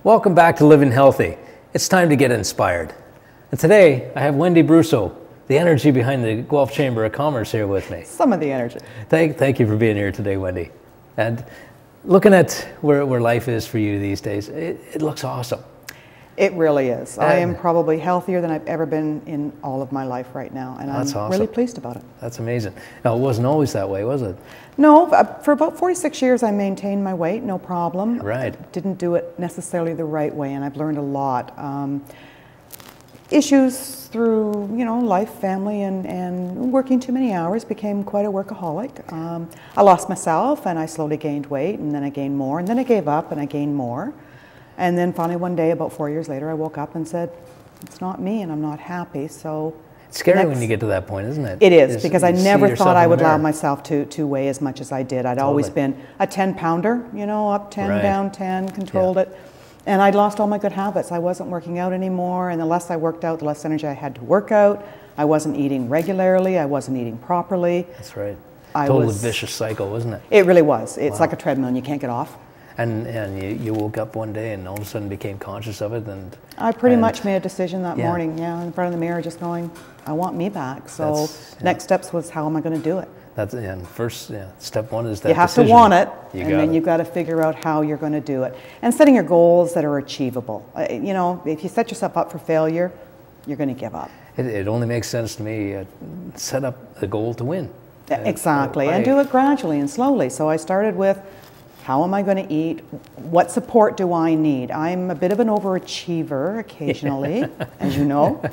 Welcome back to Living Healthy. It's time to get inspired. And today, I have Wendy Brousseau, the energy behind the Guelph Chamber of Commerce, here with me. Some of the energy. Thank you for being here today, Wendy. And looking at where life is for you these days, it looks awesome. It really is. I am probably healthier than I've ever been in all of my life right now, and I'm awesome. really pleased about it. That's amazing. Now, it wasn't always that way, was it? No, for about 46 years I maintained my weight, no problem. Right. I didn't do it necessarily the right way, and I've learned a lot. Issues through, life, family, and working too many hours, became quite a workaholic. I lost myself, and I slowly gained weight, and then I gained more, and then I gave up, and I gained more. And then finally one day, about 4 years later, I woke up and said, it's not me, and I'm not happy, so... It's scary when you get to that point, isn't it? It is, because I never thought I would allow myself to weigh as much as I did. I'd always been a 10-pounder, up 10, down 10, controlled it. And I'd lost all my good habits. I wasn't working out anymore, and the less I worked out, the less energy I had to work out. I wasn't eating regularly, I wasn't eating properly. That's right. Totally vicious cycle, wasn't it? It really was. It's like a treadmill and you can't get off. And you woke up one day and all of a sudden became conscious of it, and I pretty much made a decision that morning, in front of the mirror, just going, I want me back. So next steps was, how am I going to do it? First step one is that you have decision. to want it, and then you've got to figure out how you're going to do it, and setting your goals that are achievable. If you set yourself up for failure, you're going to give up. It only makes sense to me. Set up the goal to win. Exactly, and do it gradually and slowly. So I started with, how am I going to eat? What support do I need? I'm a bit of an overachiever occasionally, as you know.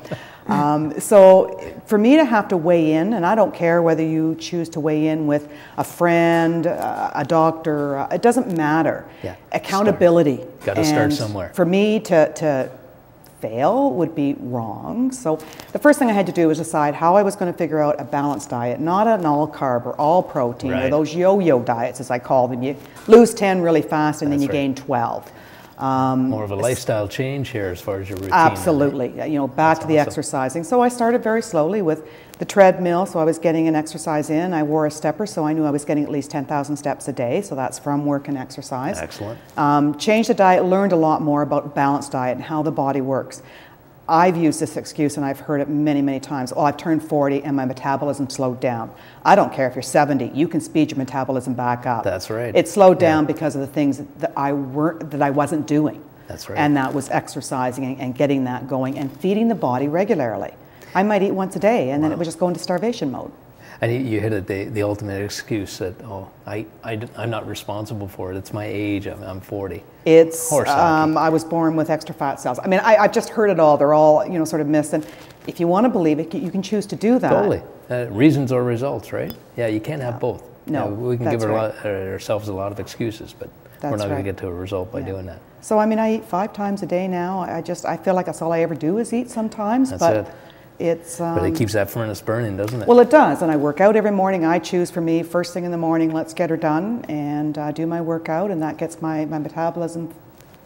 So for me to have to weigh in, and I don't care whether you choose to weigh in with a friend, a doctor, it doesn't matter. Accountability. Got to start somewhere. For me to fail would be wrong. So the first thing I had to do was decide how I was going to figure out a balanced diet, not an all carb or all protein or those yo-yo diets, as I call them. You lose 10 really fast and then you gain 12. More of a lifestyle change here as far as your routine. Absolutely. Back to the exercising. So I started very slowly with the treadmill, so I was getting an exercise in. I wore a stepper, so I knew I was getting at least 10,000 steps a day, so that's from work and exercise. Excellent. Changed the diet, learned a lot more about balanced diet and how the body works. I've used this excuse, and I've heard it many, many times. Oh, I've turned 40 and my metabolism slowed down. I don't care if you're 70. You can speed your metabolism back up. That's right. It slowed down because of the things that I wasn't doing. That's right. And that was exercising and getting that going and feeding the body regularly. I might eat once a day, and then it would just go into starvation mode. And you hit it, the ultimate excuse that, I'm not responsible for it. It's my age. I'm 40. It's, I was born with extra fat cells. I mean, I've just heard it all. They're all, sort of myths. And if you want to believe it, you can choose to do that. Totally. Reasons or results, right? Yeah, you can't have both. No, we can give ourselves a lot of excuses, but we're not going to get to a result by doing that. So, I eat 5 times a day now. I feel like that's all I ever do is eat sometimes. That's it. But it keeps that furnace burning, doesn't it? Well, it does, and I work out every morning. I choose for me, first thing in the morning, let's get her done, and do my workout, and that gets my metabolism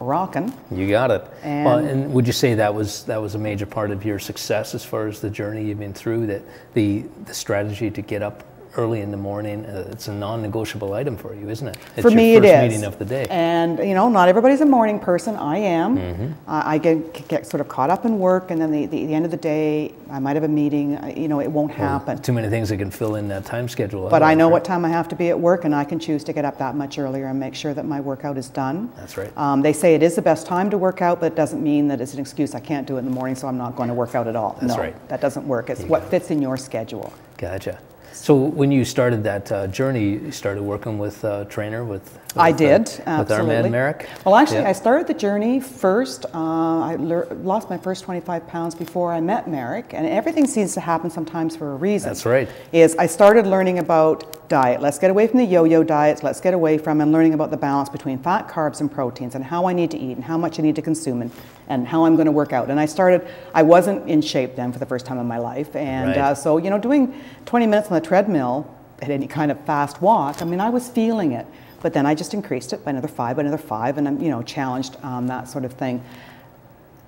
rocking. You got it. And would you say that was a major part of your success as far as the journey you've been through, that the strategy to get up early in the morning? It's a non-negotiable item for you, isn't it? For me, it is. It's your first meeting of the day. And not everybody's a morning person. I am. I get sort of caught up in work, and then the end of the day, I might have a meeting. It won't happen. Too many things that can fill in that time schedule. But I know what time I have to be at work, and I can choose to get up that much earlier and make sure that my workout is done. That's right. They say it is the best time to work out, but it doesn't mean that it's an excuse. I can't do it in the morning, so I'm not going to work out at all. That's right. That doesn't work. It's what fits in your schedule. Gotcha. So when you started that journey, you started working with a trainer, with I did, with absolutely. our man Merrick? Well, actually, I started the journey first. I lost my first 25 pounds before I met Merrick, and everything seems to happen sometimes for a reason. That's right. I started learning about diet. Let's get away from the yo-yo diets. Let's get away from and learning about the balance between fat, carbs, and proteins, and how I need to eat, and how much I need to consume, and how I'm going to work out. And I wasn't in shape then for the first time in my life, and so doing 20 minutes on the treadmill at any kind of fast walk, I was feeling it. But then I just increased it by another 5, and I'm challenged that sort of thing.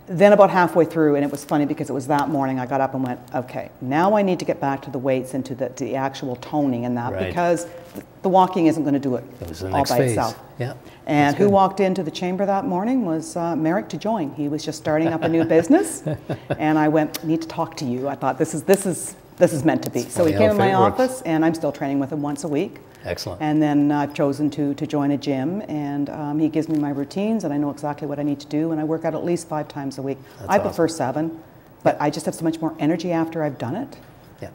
then about halfway through, and it was funny because it was that morning, I got up and went, okay, now I need to get back to the weights and to the actual toning and that, because the walking isn't going to do it was the all next by phase. itself. Yeah. And who walked into the chamber that morning was Merrick to join. He was just starting up a new business, and I went, need to talk to you. I thought this is meant to be. So he came in my office, and I'm still training with him once a week. Excellent. And then I've chosen to join a gym, and he gives me my routines, and I know exactly what I need to do, and I work out at least 5 times a week. I prefer 7, but I just have so much more energy after I've done it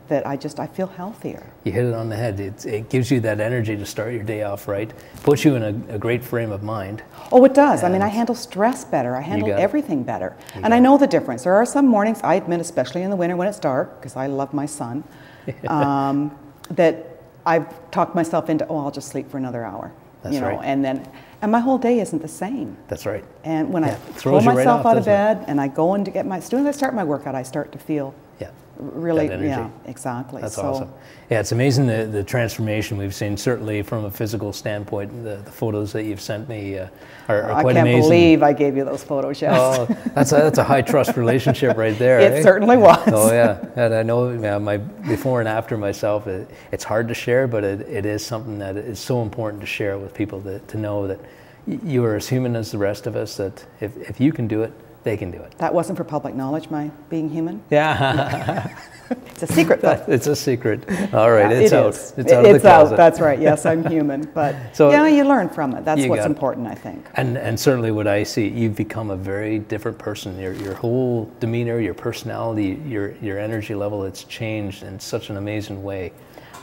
that I feel healthier. You hit it on the head. It gives you that energy to start your day off right, puts you in a great frame of mind. Oh, it does. I mean, I handle stress better. I handle everything better. And I know the difference. There are some mornings, I admit, especially in the winter when it's dark, because I love my son, that I've talked myself into, oh, I'll just sleep for another hour. That's right. And my whole day isn't the same. That's right. And when I pull myself out of bed and I go in to get as soon as I start my workout, I start to feel really, exactly. That's awesome. Yeah, it's amazing the transformation we've seen, certainly from a physical standpoint. The photos that you've sent me are quite amazing. I can't believe I gave you those photos, yes. Oh, that's a high trust relationship right there. It certainly was. Oh yeah, and I know my before and after myself, it's hard to share, but it is something that is so important to share with people, to know that you are as human as the rest of us, that if you can do it, they can do it. That wasn't for public knowledge, my being human? Yeah. It's a secret, though. It's a secret. All right, it's out. It's out of the closet. That's right. Yes, I'm human. But so, you learn from it. That's what's important, I think. And certainly what I see, you've become a very different person. Your whole demeanor, your personality, your energy level, it's changed in such an amazing way.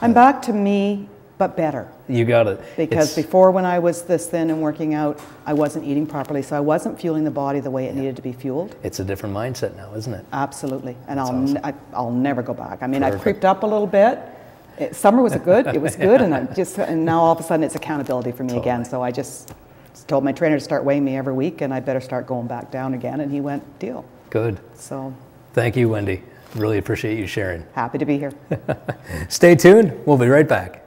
I'm back to me, but better. You got it. Because before, when I was this thin and working out, I wasn't eating properly, so I wasn't fueling the body the way it needed to be fueled. It's a different mindset now, isn't it? Absolutely, and I'll never go back. I mean, I've creeped up a little bit. Summer was good, and now all of a sudden it's accountability for me again. So I just told my trainer to start weighing me every week, and I better start going back down again. And he went, deal. Good. So. Thank you, Wendy. Really appreciate you sharing. Happy to be here. Stay tuned. We'll be right back.